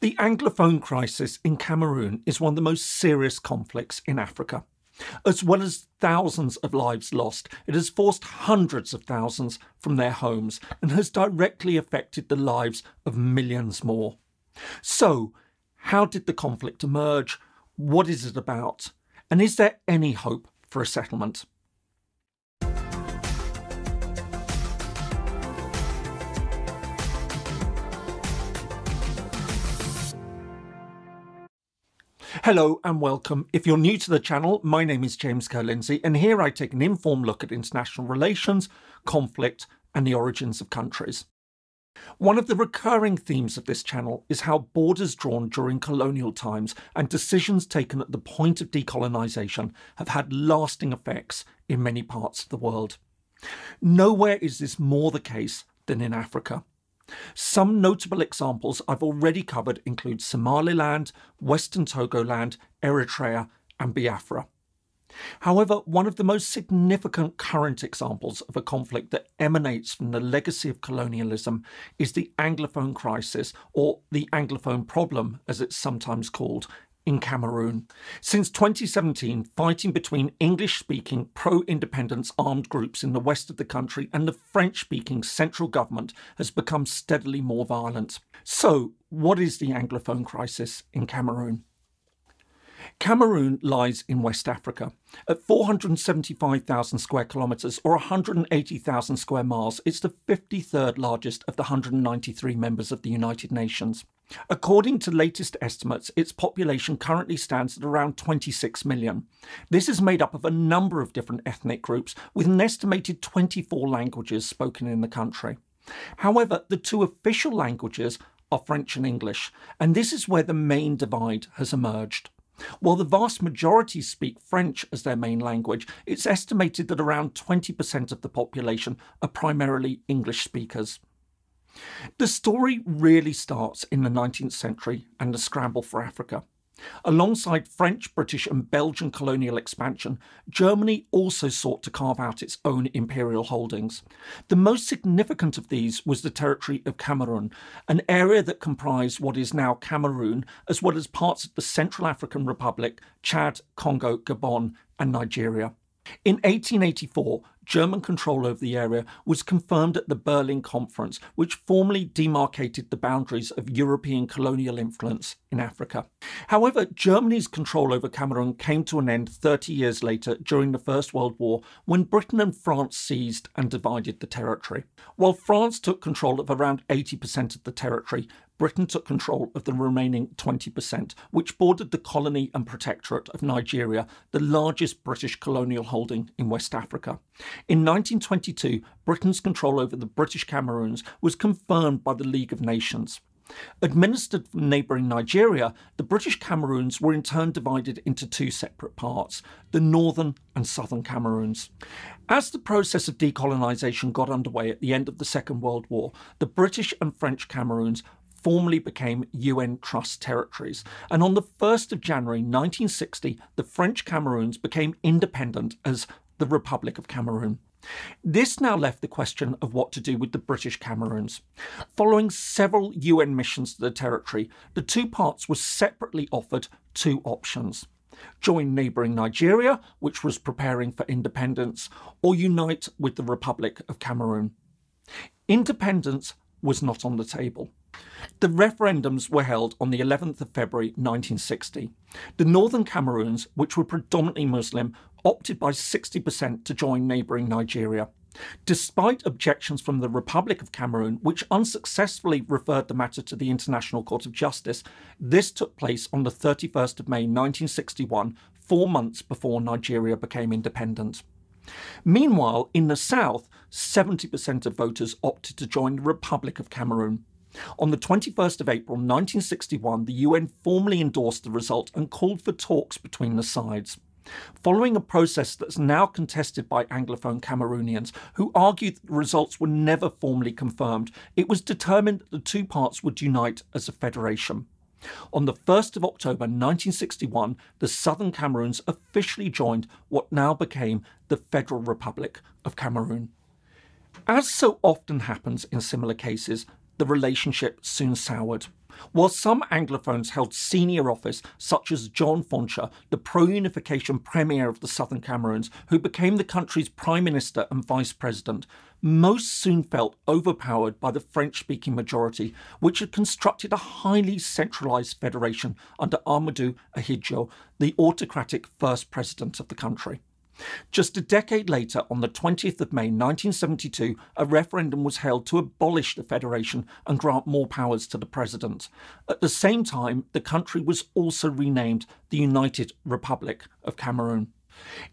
The Anglophone crisis in Cameroon is one of the most serious conflicts in Africa. As well as thousands of lives lost, it has forced hundreds of thousands from their homes and has directly affected the lives of millions more. So, how did the conflict emerge? What is it about? And is there any hope for a settlement? Hello and welcome. If you're new to the channel, my name is James Kerr-Lindsay, and here I take an informed look at international relations, conflict, and the origins of countries. One of the recurring themes of this channel is how borders drawn during colonial times and decisions taken at the point of decolonisation have had lasting effects in many parts of the world. Nowhere is this more the case than in Africa. Some notable examples I've already covered include Somaliland, Western Togoland, Eritrea and Biafra. However, one of the most significant current examples of a conflict that emanates from the legacy of colonialism is the Anglophone crisis, or the Anglophone problem as it's sometimes called, in Cameroon. Since 2017, fighting between English-speaking pro-independence armed groups in the west of the country and the French-speaking central government has become steadily more violent. So, what is the Anglophone crisis in Cameroon? Cameroon lies in West Africa. At 475,000 square kilometres or 180,000 square miles, it's the 53rd largest of the 193 members of the United Nations. According to latest estimates, its population currently stands at around 26 million. This is made up of a number of different ethnic groups, with an estimated 24 languages spoken in the country. However, the two official languages are French and English, and this is where the main divide has emerged. While the vast majority speak French as their main language, it's estimated that around 20% of the population are primarily English speakers. The story really starts in the 19th century and the scramble for Africa. Alongside French, British and Belgian colonial expansion, Germany also sought to carve out its own imperial holdings. The most significant of these was the territory of Cameroun, an area that comprised what is now Cameroon, as well as parts of the Central African Republic, Chad, Congo, Gabon and Nigeria. In 1884, German control over the area was confirmed at the Berlin Conference, which formally demarcated the boundaries of European colonial influence in Africa. However, Germany's control over Cameroon came to an end 30 years later during the First World War, when Britain and France seized and divided the territory. While France took control of around 80% of the territory, Britain took control of the remaining 20%, which bordered the colony and protectorate of Nigeria, the largest British colonial holding in West Africa. In 1922, Britain's control over the British Cameroons was confirmed by the League of Nations. Administered from neighbouring Nigeria, the British Cameroons were in turn divided into two separate parts, the northern and southern Cameroons. As the process of decolonisation got underway at the end of the Second World War, the British and French Cameroons formally became UN Trust territories, and on the 1st of January 1960, the French Cameroons became independent as the Republic of Cameroon. This now left the question of what to do with the British Cameroons. Following several UN missions to the territory, the two parts were separately offered two options: join neighbouring Nigeria, which was preparing for independence, or unite with the Republic of Cameroon. Independence was not on the table. The referendums were held on the 11th of February 1960. The northern Cameroons, which were predominantly Muslim, opted by 60% to join neighbouring Nigeria. Despite objections from the Republic of Cameroon, which unsuccessfully referred the matter to the International Court of Justice, this took place on the 31st of May 1961, 4 months before Nigeria became independent. Meanwhile, in the south, 70% of voters opted to join the Republic of Cameroon. On the 21st of April 1961, the UN formally endorsed the result and called for talks between the sides. Following a process that's now contested by Anglophone Cameroonians, who argue that the results were never formally confirmed, it was determined that the two parts would unite as a federation. On the 1st of October 1961, the Southern Cameroons officially joined what now became the Federal Republic of Cameroon. As so often happens in similar cases, the relationship soon soured. While some Anglophones held senior office, such as John Foncha, the pro-unification premier of the Southern Cameroons, who became the country's prime minister and vice president, most soon felt overpowered by the French-speaking majority, which had constructed a highly centralised federation under Amadou Ahidjo, the autocratic first president of the country. Just a decade later, on the 20th of May 1972, a referendum was held to abolish the federation and grant more powers to the president. At the same time, the country was also renamed the United Republic of Cameroon.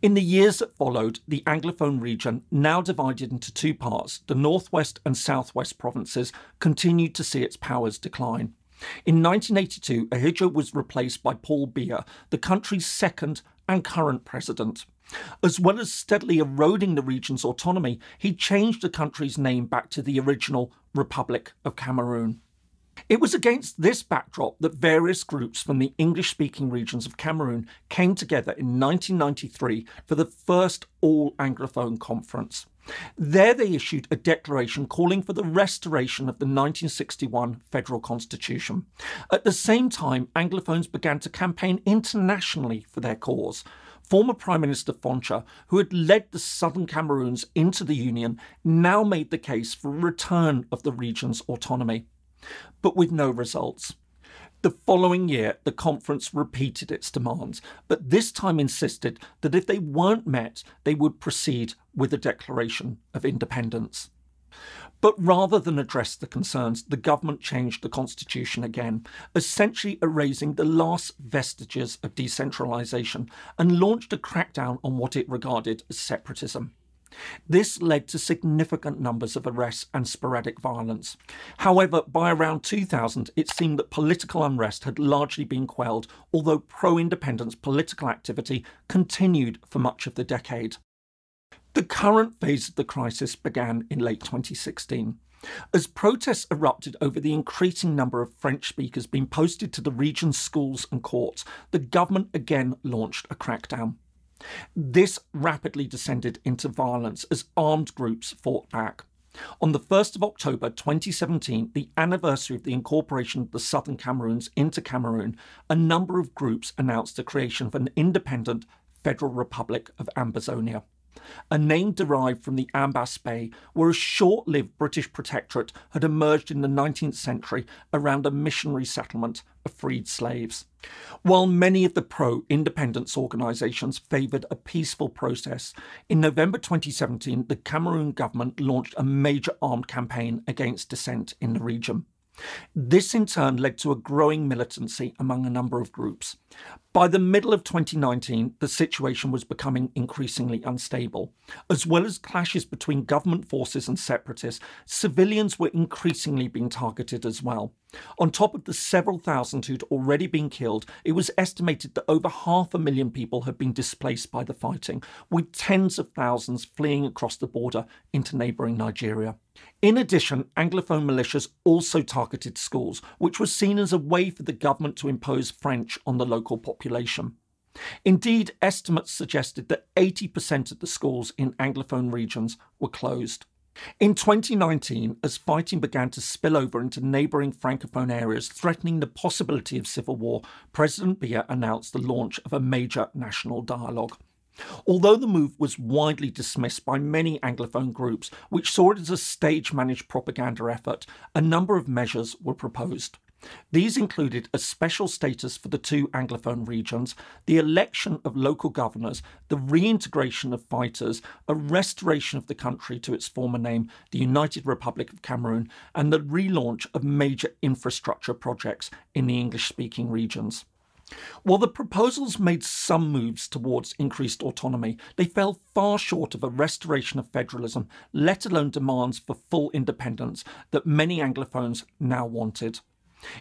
In the years that followed, the Anglophone region, now divided into two parts, the northwest and southwest provinces, continued to see its powers decline. In 1982, Ahidjo was replaced by Paul Biya, the country's second and current president. As well as steadily eroding the region's autonomy, he changed the country's name back to the original Republic of Cameroon. It was against this backdrop that various groups from the English-speaking regions of Cameroon came together in 1993 for the first all-Anglophone conference. There they issued a declaration calling for the restoration of the 1961 federal constitution. At the same time, Anglophones began to campaign internationally for their cause. Former Prime Minister Foncha, who had led the Southern Cameroons into the Union, now made the case for a return of the region's autonomy, but with no results. The following year, the conference repeated its demands, but this time insisted that if they weren't met, they would proceed with a declaration of independence. But rather than address the concerns, the government changed the constitution again, essentially erasing the last vestiges of decentralisation, and launched a crackdown on what it regarded as separatism. This led to significant numbers of arrests and sporadic violence. However, by around 2000, it seemed that political unrest had largely been quelled, although pro-independence political activity continued for much of the decade. The current phase of the crisis began in late 2016. As protests erupted over the increasing number of French speakers being posted to the region's schools and courts, the government again launched a crackdown. This rapidly descended into violence as armed groups fought back. On the 1st of October 2017, the anniversary of the incorporation of the Southern Cameroons into Cameroon, a number of groups announced the creation of an independent Federal Republic of Ambazonia, a name derived from the Ambas Bay, where a short-lived British protectorate had emerged in the 19th century around a missionary settlement of freed slaves. While many of the pro-independence organisations favoured a peaceful process, in November 2017 the Cameroon government launched a major armed campaign against dissent in the region. This in turn led to a growing militancy among a number of groups. By the middle of 2019, the situation was becoming increasingly unstable. As well as clashes between government forces and separatists, civilians were increasingly being targeted as well. On top of the several thousand who'd already been killed, it was estimated that over 500,000 people had been displaced by the fighting, with tens of thousands fleeing across the border into neighbouring Nigeria. In addition, Anglophone militias also targeted schools, which was seen as a way for the government to impose French on the local population. Indeed, estimates suggested that 80% of the schools in Anglophone regions were closed. In 2019, as fighting began to spill over into neighbouring Francophone areas, threatening the possibility of civil war, President Biya announced the launch of a major national dialogue. Although the move was widely dismissed by many Anglophone groups, which saw it as a stage-managed propaganda effort, a number of measures were proposed. These included a special status for the two Anglophone regions, the election of local governors, the reintegration of fighters, a restoration of the country to its former name, the United Republic of Cameroon, and the relaunch of major infrastructure projects in the English-speaking regions. While the proposals made some moves towards increased autonomy, they fell far short of a restoration of federalism, let alone demands for full independence that many Anglophones now wanted.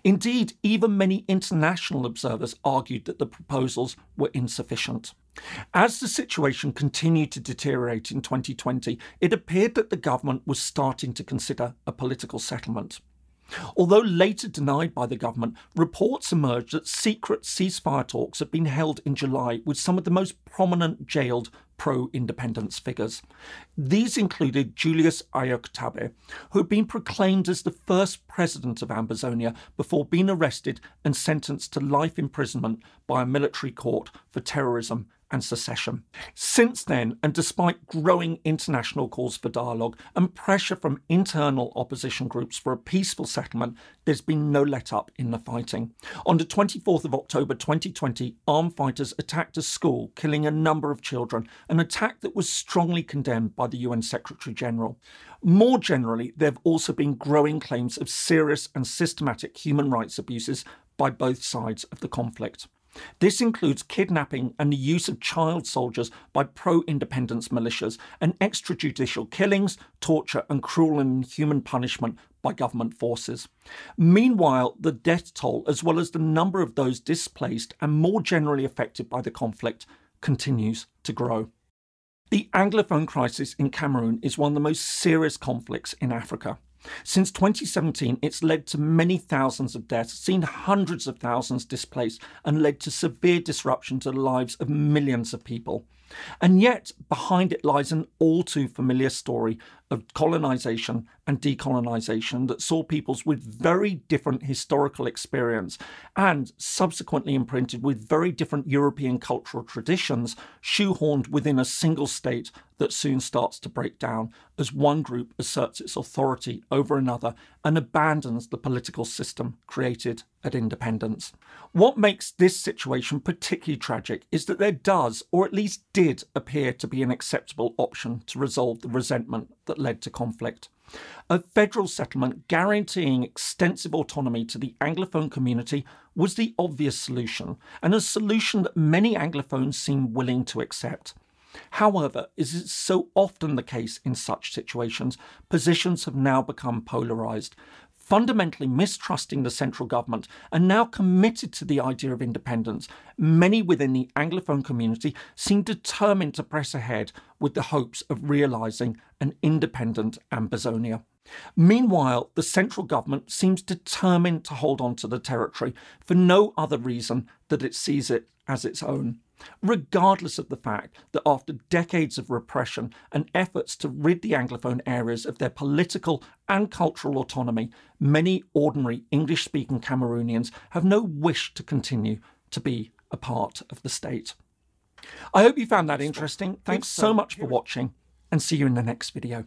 Indeed, even many international observers argued that the proposals were insufficient. As the situation continued to deteriorate in 2020, it appeared that the government was starting to consider a political settlement. Although later denied by the government, reports emerged that secret ceasefire talks had been held in July with some of the most prominent jailed pro-independence figures. These included Julius Ayoktabe, who had been proclaimed as the first president of Ambazonia before being arrested and sentenced to life imprisonment by a military court for terrorism and secession. Since then, and despite growing international calls for dialogue and pressure from internal opposition groups for a peaceful settlement, there's been no let-up in the fighting. On the 24th of October 2020, armed fighters attacked a school, killing a number of children, an attack that was strongly condemned by the UN Secretary-General. More generally, there have also been growing claims of serious and systematic human rights abuses by both sides of the conflict. This includes kidnapping and the use of child soldiers by pro-independence militias and extrajudicial killings, torture and cruel and inhuman punishment by government forces. Meanwhile, the death toll, as well as the number of those displaced and more generally affected by the conflict, continues to grow. The Anglophone crisis in Cameroon is one of the most serious conflicts in Africa. Since 2017, it's led to many thousands of deaths, seen hundreds of thousands displaced, and led to severe disruption to the lives of millions of people. And yet, behind it lies an all too familiar story of colonisation and decolonisation that saw peoples with very different historical experience and subsequently imprinted with very different European cultural traditions shoehorned within a single state that soon starts to break down as one group asserts its authority over another and abandons the political system created at independence. What makes this situation particularly tragic is that there does, or at least did, appear to be an acceptable option to resolve the resentment that led to conflict. A federal settlement guaranteeing extensive autonomy to the Anglophone community was the obvious solution, and a solution that many Anglophones seem willing to accept. However, as is so often the case in such situations, positions have now become polarised, fundamentally mistrusting the central government and now committed to the idea of independence. Many within the Anglophone community seem determined to press ahead with the hopes of realising an independent Ambazonia. Meanwhile, the central government seems determined to hold on to the territory for no other reason that it sees it as its own, regardless of the fact that after decades of repression and efforts to rid the Anglophone areas of their political and cultural autonomy, many ordinary English-speaking Cameroonians have no wish to continue to be a part of the state. I hope you found that interesting. Thanks so much for watching, and see you in the next video.